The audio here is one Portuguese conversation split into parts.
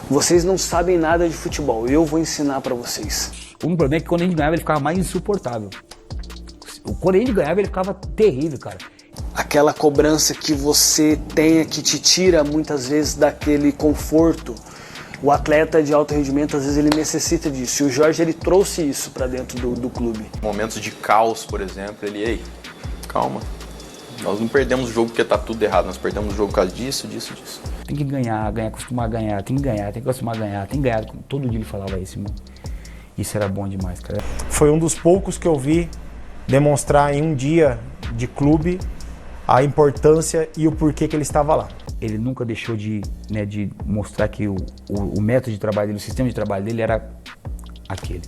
Vocês não sabem nada de futebol, eu vou ensinar pra vocês. O único problema é que quando a gente ganhava ele ficava mais insuportável. Quando a gente ganhava ele ficava terrível, cara. Aquela cobrança que você tem, que te tira muitas vezes daquele conforto. O atleta de alto rendimento, às vezes, ele necessita disso. E o Jorge, ele trouxe isso pra dentro do clube. Momentos de caos, por exemplo, ei, calma. Nós não perdemos o jogo porque tá tudo errado, nós perdemos o jogo por causa disso. Tem que ganhar, acostumar a ganhar, tem que acostumar a ganhar, tem que ganhar. Todo dia ele falava isso, irmão. Isso era bom demais, cara. Foi um dos poucos que eu vi demonstrar em um dia de clube a importância e o porquê que ele estava lá. Ele nunca deixou de mostrar que o método de trabalho dele, o sistema de trabalho dele era aquele.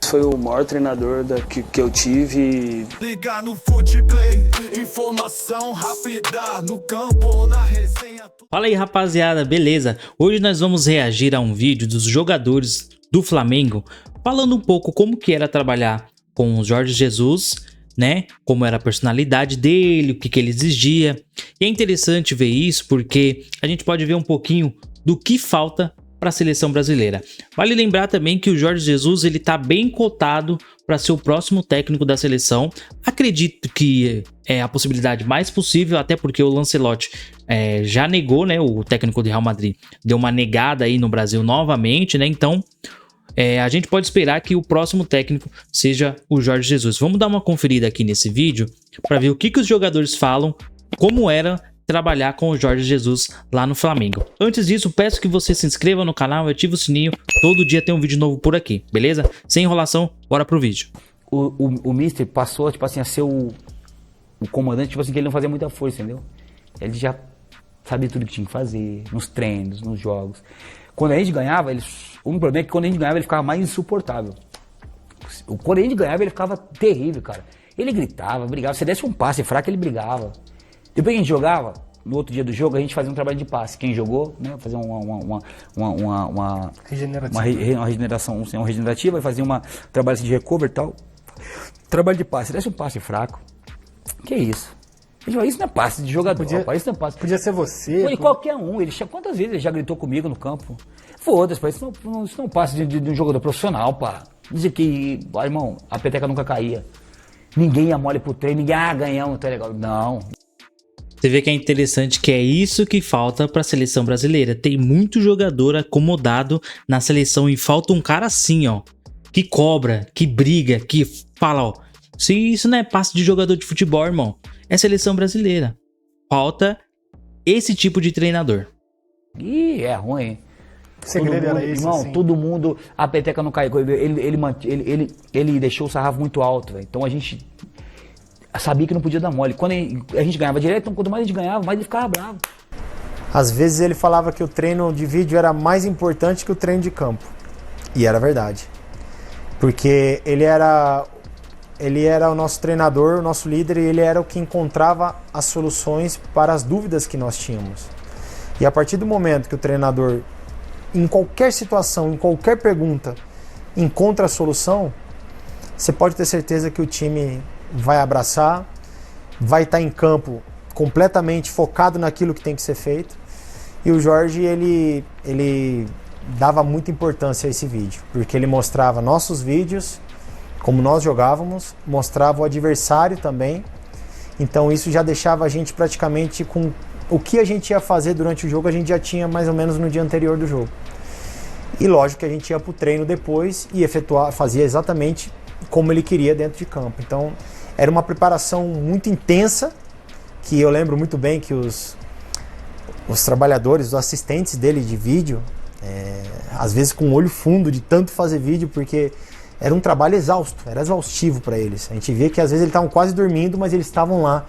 Foi o maior treinador que eu tive. Ligar no Footplay, informação rápida no campo, na resenha. Fala aí, rapaziada, beleza? Hoje nós vamos reagir a um vídeo dos jogadores do Flamengo falando um pouco como que era trabalhar com o Jorge Jesus, né? Como era a personalidade dele, o que ele exigia. E é interessante ver isso porque a gente pode ver um pouquinho do que falta para a seleção brasileira. Vale lembrar também que o Jorge Jesus ele tá bem cotado para ser o próximo técnico da seleção. Acredito que é a possibilidade mais possível, até porque o Lancelotti já negou, né? O técnico do Real Madrid deu uma negada aí no Brasil novamente, né? Então a gente pode esperar que o próximo técnico seja o Jorge Jesus. Vamos dar uma conferida aqui nesse vídeo para ver o que os jogadores falam, como era trabalhar com o Jorge Jesus lá no Flamengo. Antes disso, peço que você se inscreva no canal e ative o sininho. Todo dia tem um vídeo novo por aqui, beleza? Sem enrolação, bora pro vídeo. O Mister passou, tipo assim, a ser o comandante, tipo assim, que ele não fazia muita força, entendeu? Ele já sabia tudo que tinha que fazer, nos treinos, nos jogos. Quando a gente ganhava, o único problema é que quando a gente ganhava ele ficava mais insuportável. Quando a gente ganhava ele ficava terrível, cara. Ele gritava, brigava, se desse um passe fraco ele brigava. Depois que a gente jogava, no outro dia do jogo, a gente fazia um trabalho de passe. Quem jogou, né, fazia uma regeneração, uma regenerativa, fazia um trabalho de recover e tal. Trabalho de passe, desse um passe fraco. Que isso? Isso não é passe de jogador, isso não é passe. Podia ser você. Foi qualquer um. Quantas vezes ele já gritou comigo no campo? Foda-se, isso não é um passe de um jogador profissional, pá. Dizer que, irmão, a peteca nunca caía. Ninguém ia mole pro treino, ninguém ganhamos, tá legal. Não. Você vê que é interessante que é isso que falta para a seleção brasileira. Tem muito jogador acomodado na seleção e falta um cara assim, ó, que cobra, que briga, que fala, ó, se isso não é passe de jogador de futebol, irmão, é seleção brasileira. Falta esse tipo de treinador. Ih, é ruim. O segredo era esse, irmão, assim. todo mundo, a peteca não caiu. Ele deixou o sarrafo muito alto, velho. Então a gente sabia que não podia dar mole. Quando a gente ganhava direto, então quanto mais a gente ganhava, mais ele ficava bravo. Às vezes ele falava que o treino de vídeo era mais importante que o treino de campo. E era verdade. Porque ele era o nosso treinador, o nosso líder, e ele era o que encontrava as soluções para as dúvidas que nós tínhamos. E a partir do momento que o treinador, em qualquer situação, em qualquer pergunta, encontra a solução, você pode ter certeza que o time vai abraçar, vai estar em campo completamente focado naquilo que tem que ser feito. E o Jorge, ele dava muita importância a esse vídeo, porque ele mostrava nossos vídeos, como nós jogávamos, mostrava o adversário também. Então isso já deixava a gente praticamente com o que a gente ia fazer durante o jogo, a gente já tinha mais ou menos no dia anterior do jogo. E lógico que a gente ia para o treino depois e fazia exatamente como ele queria dentro de campo. Então era uma preparação muito intensa, que eu lembro muito bem que os trabalhadores, os assistentes dele de vídeo, às vezes com o olho fundo de tanto fazer vídeo, porque era um trabalho exausto, era exaustivo para eles. A gente via que às vezes eles estavam quase dormindo, mas eles estavam lá.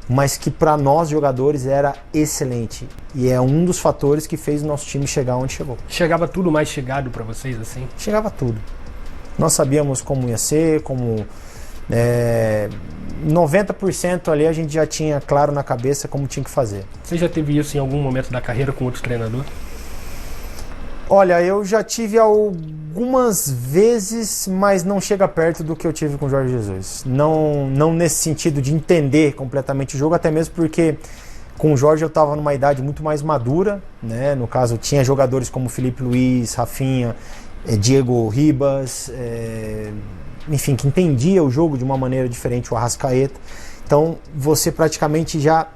Mas que para nós jogadores era excelente. E é um dos fatores que fez o nosso time chegar onde chegou. Chegava tudo mais chegado para vocês, assim? Chegava tudo. Nós sabíamos como ia ser, 90% ali a gente já tinha claro na cabeça como tinha que fazer. Você já teve isso em algum momento da carreira com outro treinador? Olha, eu já tive algumas vezes, mas não chega perto do que eu tive com o Jorge Jesus. Não nesse sentido de entender completamente o jogo, até mesmo porque Com o Jorge eu estava numa idade muito mais madura, né? No caso, tinha jogadores como Felipe Luiz, Rafinha, Diego Ribas, enfim, que entendia o jogo de uma maneira diferente, o Arrascaeta. Então, você praticamente já,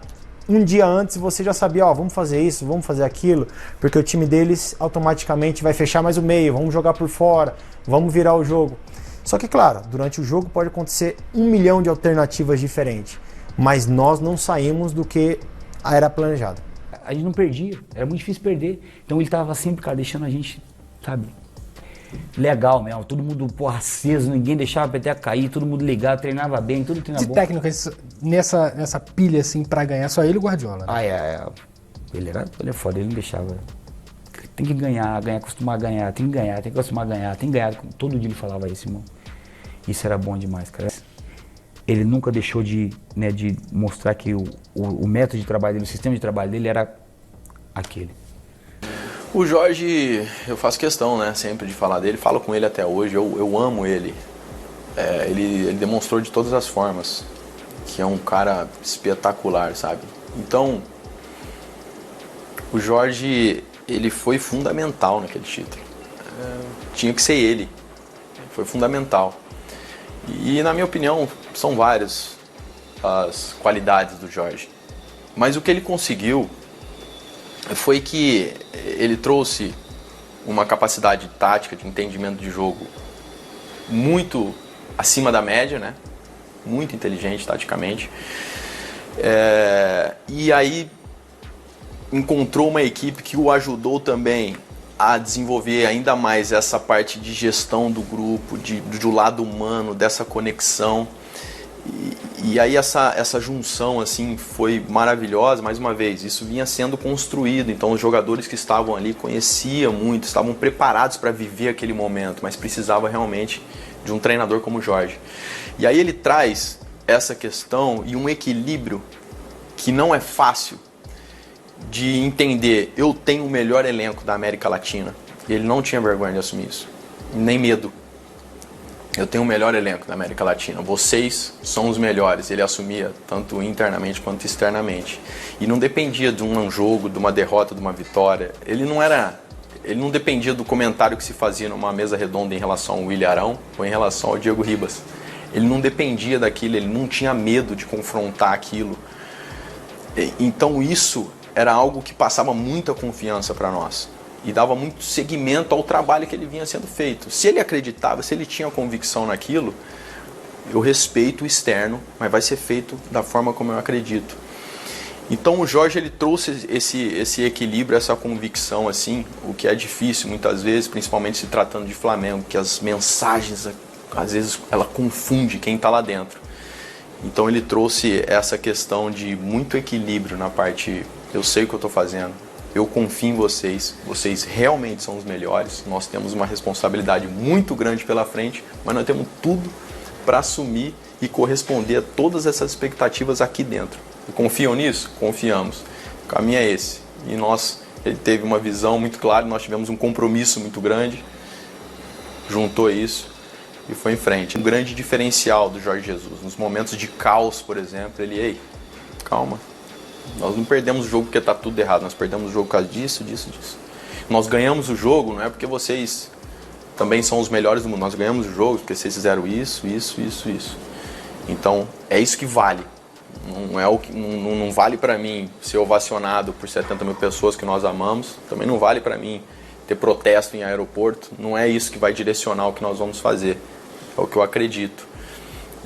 um dia antes, você já sabia, ó, vamos fazer isso, vamos fazer aquilo, porque o time deles automaticamente vai fechar mais o meio, vamos jogar por fora, vamos virar o jogo. Só que, claro, durante o jogo pode acontecer 1 milhão de alternativas diferentes, mas nós não saímos do que era planejado. A gente não perdia, era muito difícil perder. Então ele tava sempre, cara, deixando a gente, sabe, legal mesmo. Todo mundo, porra, aceso, ninguém deixava a peteca cair, todo mundo ligado, treinava bem, tudo treinava De bom. técnico, nessa pilha assim pra ganhar, só ele e o Guardiola. Né? Ele é foda, ele não deixava. Tem que ganhar, acostumar a ganhar, tem que ganhar, tem que acostumar a ganhar, tem que ganhar. Todo dia ele falava isso, irmão. Isso era bom demais, cara. Ele nunca deixou de mostrar que o método de trabalho dele, o sistema de trabalho dele era aquele. O Jorge, eu faço questão, né, sempre de falar dele, falo com ele até hoje, eu amo ele. Ele demonstrou de todas as formas que é um cara espetacular, sabe? Então, o Jorge, ele foi fundamental naquele título. Tinha que ser ele. Foi fundamental. E, na minha opinião, são várias as qualidades do Jorge. Mas o que ele conseguiu foi que ele trouxe uma capacidade tática, de entendimento de jogo muito acima da média, né? Muito inteligente taticamente. E aí encontrou uma equipe que o ajudou também a desenvolver ainda mais essa parte de gestão do grupo, do lado humano, dessa conexão. E aí essa junção assim foi maravilhosa. Mais uma vez, isso vinha sendo construído, então os jogadores que estavam ali conheciam muito, estavam preparados para viver aquele momento, mas precisava realmente de um treinador como o Jorge. E aí ele traz essa questão e um equilíbrio que não é fácil de entender. Eu tenho o melhor elenco da América Latina. E ele não tinha vergonha de assumir isso, nem medo. Eu tenho o melhor elenco da América Latina. Vocês são os melhores. Ele assumia tanto internamente quanto externamente. E não dependia de um jogo, de uma derrota, de uma vitória. Ele não dependia do comentário que se fazia numa mesa redonda em relação ao William Arão ou em relação ao Diego Ribas. Ele não dependia daquilo, ele não tinha medo de confrontar aquilo. Então isso era algo que passava muita confiança para nós e dava muito seguimento ao trabalho que ele vinha sendo feito. Se ele acreditava, se ele tinha convicção naquilo, eu respeito o externo, mas vai ser feito da forma como eu acredito. Então o Jorge, ele trouxe esse equilíbrio, essa convicção, assim, o que é difícil muitas vezes, principalmente se tratando de Flamengo, que as mensagens, às vezes, ela confunde quem está lá dentro. Então ele trouxe essa questão de muito equilíbrio na parte, eu sei o que eu estou fazendo, eu confio em vocês, vocês realmente são os melhores, nós temos uma responsabilidade muito grande pela frente, mas nós temos tudo para assumir e corresponder a todas essas expectativas aqui dentro. E confiam nisso? Confiamos. O caminho é esse. E ele teve uma visão muito clara, nós tivemos um compromisso muito grande, juntou isso e foi em frente. Um grande diferencial do Jorge Jesus, nos momentos de caos, por exemplo, ei, calma, nós não perdemos o jogo porque está tudo errado, nós perdemos o jogo por causa disso. Nós ganhamos o jogo, não é porque vocês também são os melhores do mundo, nós ganhamos o jogo porque vocês fizeram isso. Então, é isso que vale. Não vale para mim ser ovacionado por 70 mil pessoas que nós amamos, também não vale para mim ter protesto em aeroporto, não é isso que vai direcionar o que nós vamos fazer, é o que eu acredito.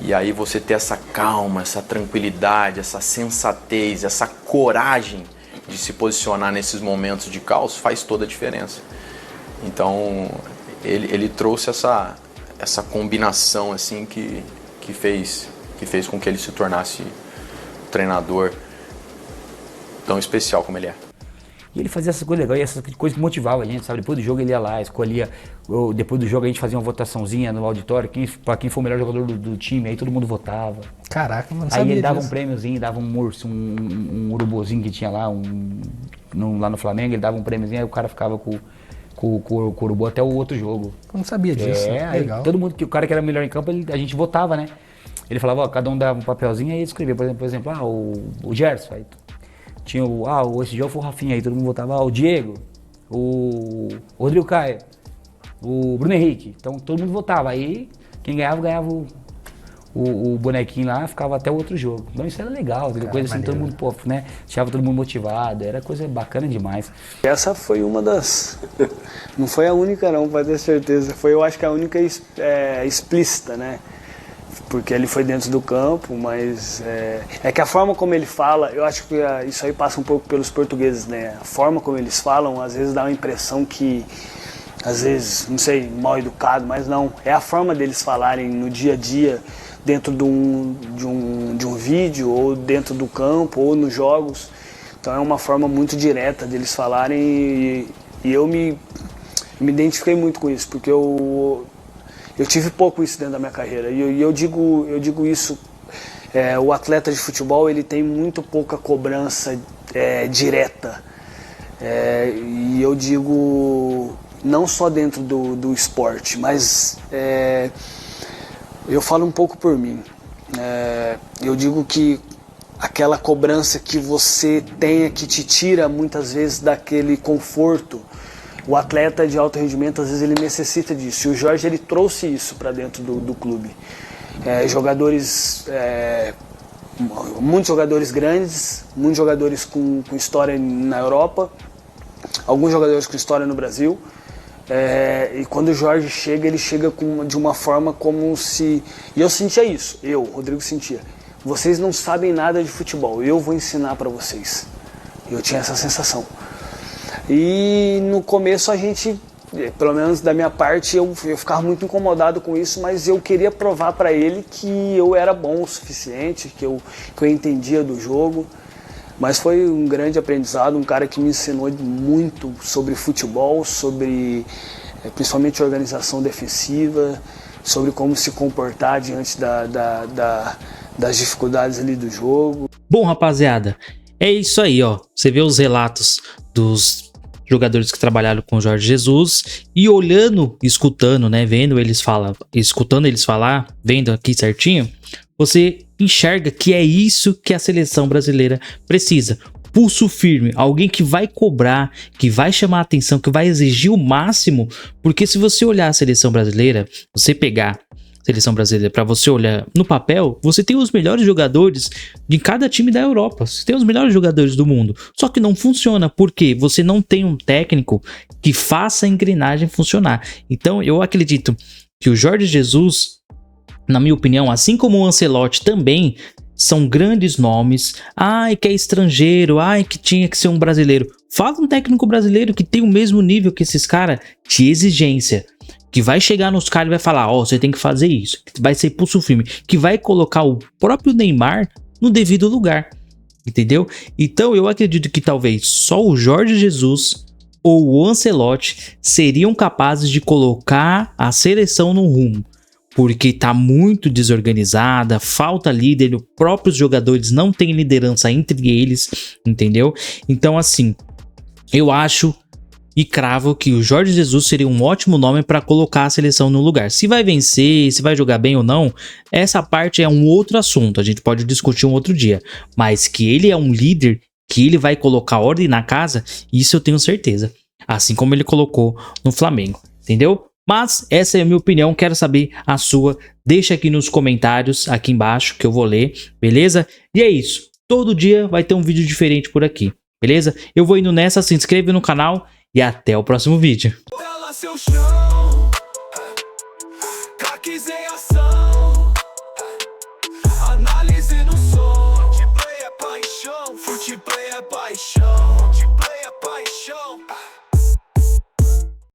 E aí você ter essa calma, essa tranquilidade, essa sensatez, essa coragem de se posicionar nesses momentos de caos faz toda a diferença. Então ele trouxe essa combinação assim que fez com que ele se tornasse um treinador tão especial como ele é. E ele fazia essas coisas legais, e essas coisas que motivavam a gente, sabe? Depois do jogo ele ia lá, escolhia, depois do jogo a gente fazia uma votaçãozinha no auditório, pra quem foi o melhor jogador do time, aí todo mundo votava. Caraca, mano, aí ele dava um prêmiozinho, dava um urso, um urubuzinho que tinha lá, lá no Flamengo, ele dava um prêmiozinho, aí o cara ficava com o urubu até o outro jogo. Eu não sabia disso, legal. Todo mundo, o cara que era melhor em campo, a gente votava, né? Ele falava, cada um dava um papelzinho, aí ele escrevia, por exemplo, o Gerson, aí tinha esse jogo foi o Rafinha aí, todo mundo votava, o Diego, o Rodrigo Caio, o Bruno Henrique. Então todo mundo votava. Aí quem ganhava o bonequinho lá, ficava até o outro jogo. Então isso era legal, coisa assim, todo mundo, pô, né? Deixava todo mundo motivado, era coisa bacana demais. Essa foi uma das... Não foi a única não, pode ter certeza. Foi, eu acho que a única explícita, né? Porque ele foi dentro do campo, mas é que a forma como ele fala, eu acho que isso aí passa um pouco pelos portugueses, né? A forma como eles falam, às vezes dá uma impressão que, às vezes, não sei, mal educado, mas não. É a forma deles falarem no dia a dia, dentro de um vídeo, ou dentro do campo, ou nos jogos. Então é uma forma muito direta deles falarem e eu me identifiquei muito com isso, porque eu tive pouco isso dentro da minha carreira. E eu digo isso, o atleta de futebol ele tem muito pouca cobrança direta. E eu digo, não só dentro do esporte, mas eu falo um pouco por mim. Eu digo que aquela cobrança que você tem, que te tira muitas vezes daquele conforto, o atleta de alto rendimento às vezes ele necessita disso. E o Jorge ele trouxe isso para dentro do clube. Muitos jogadores grandes, muitos jogadores com história na Europa, alguns jogadores com história no Brasil. E quando o Jorge chega, ele chega de uma forma como se... E eu sentia isso, Rodrigo sentia. Vocês não sabem nada de futebol, eu vou ensinar para vocês. Eu tinha essa sensação. E no começo a gente, pelo menos da minha parte, eu ficava muito incomodado com isso, mas eu queria provar para ele que eu era bom o suficiente, que eu entendia do jogo. Mas foi um grande aprendizado, um cara que me ensinou muito sobre futebol, sobre principalmente organização defensiva, sobre como se comportar diante das dificuldades ali do jogo. Bom, rapaziada, é isso aí, ó. Você vê os relatos dos jogadores que trabalharam com o Jorge Jesus e olhando, escutando, né, vendo eles falar, escutando eles falar, vendo aqui certinho, você enxerga que é isso que a seleção brasileira precisa. Pulso firme, alguém que vai cobrar, que vai chamar a atenção, que vai exigir o máximo, porque se você olhar a seleção brasileira, você pegar a seleção brasileira para você olhar no papel, você tem os melhores jogadores de cada time da Europa, você tem os melhores jogadores do mundo, só que não funciona, porque você não tem um técnico que faça a engrenagem funcionar. Então eu acredito que o Jorge Jesus, na minha opinião, assim como o Ancelotti também, são grandes nomes. Ai, que é estrangeiro, ai, que tinha que ser um brasileiro. Fala um técnico brasileiro que tem o mesmo nível que esses caras de exigência, que vai chegar nos caras e vai falar, ó, você tem que fazer isso, que vai ser pulso firme, que vai colocar o próprio Neymar no devido lugar, entendeu? Então eu acredito que talvez só o Jorge Jesus ou o Ancelotti seriam capazes de colocar a seleção no rumo, porque tá muito desorganizada, falta líder, os próprios jogadores não têm liderança entre eles, entendeu? Então assim, eu acho e cravo que o Jorge Jesus seria um ótimo nome para colocar a seleção no lugar. Se vai vencer, se vai jogar bem ou não, essa parte é um outro assunto, a gente pode discutir um outro dia, mas que ele é um líder, que ele vai colocar ordem na casa, isso eu tenho certeza, assim como ele colocou no Flamengo, entendeu? Mas essa é a minha opinião, quero saber a sua, deixa aqui nos comentários, aqui embaixo, que eu vou ler, beleza? E é isso, todo dia vai ter um vídeo diferente por aqui, beleza? Eu vou indo nessa, se inscreve no canal e até o próximo vídeo. Seu chão, craques em ação, análise no som, Futplay é paixão, Futplay é paixão.